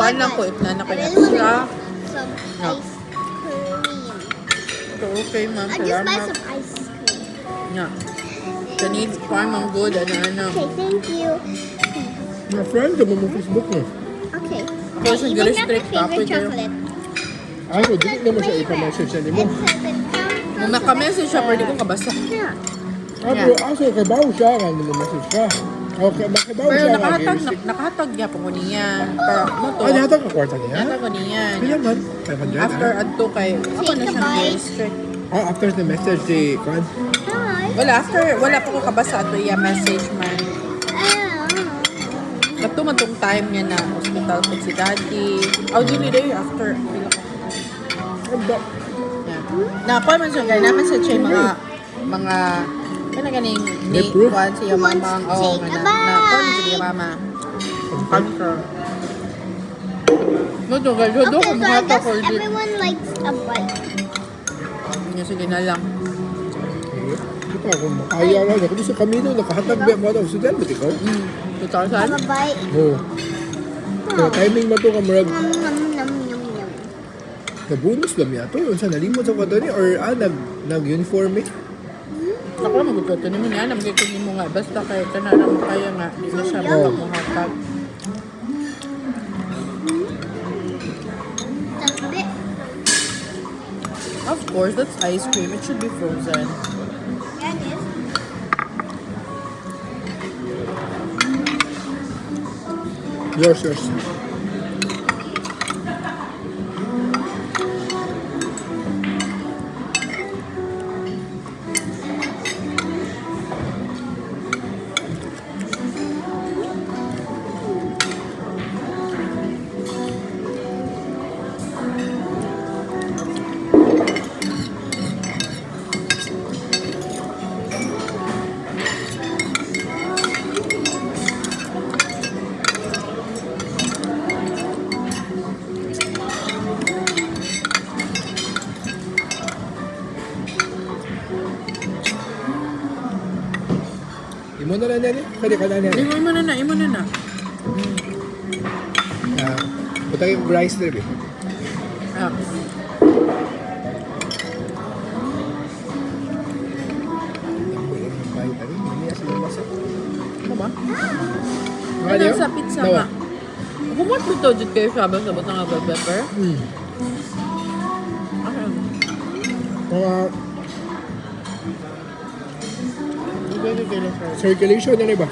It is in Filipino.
Kuan lang ko, if na I nakoy really want extra. some No. ice cream. So, okay, ma'am. I just buy Salamat. some ice cream. Yeah. The needs farm ang good, ano. Okay, thank you. My friend, mo mo Facebook mo. Okay. Ako sa Even Gary got my Street, favorite kapoy kayo. chocolate. Ako, di na mo siya ipa-message sa mo. Nung naka-message siya, pwede kong kabasa. Yeah. Ako, aso, kabaw siya, nga mo message ka. Okay, makibaw Pero siya. nakahatag niya po ko niya. Para mo to. Ah, nahatag ka kwarta niya? Nahatag ko niya. Pila man? 500? After adto kay, ako na siyang Gary Street. Ah, after the message, si Kwan. Hi. Wala pa ko kabasa ato iya message man. Kapto man tong time niya na hospital po si daddy. Oh, dili day after. Yeah. Na man siya kay naman sa chay mga kana ganing May ni proof? kwan siya mama oh nga na kwan siya mama. Cancer. No to gal do Okay, ko so I mga guess for di. everyone likes a bite. Niya sige na lang. Ito ako, makaya lang. Ako sa kamino, nakahatag ba ako sa dyan, ba't ikaw? 2000. Have a bite. Oo. So, timing mo ito, kamarag, Nom, nom, nom, nom, nom. na-bonus lang yan ito. Yung sa nalimot sa kwadro ni, or nag-uniform eh. Ako lang magkakato ni mo niya, namagkakato mo nga. Basta kay kanara mo kaya nga, di na siya makamuhatag. That's a bit. Of course, that's ice cream. It should be frozen. Yeah, it is. Yours. Imo na lang yan eh. Pwede ka na yan eh. Imo na na. Butang yung rice na rin. Ah. Ano ba? Ano sa pizza Dawa. nga? Kumot mo to, dito kayo sabi sa butang nga bell pepper? Okay. Mga Ibigay kayo sir. circulation na rin ba?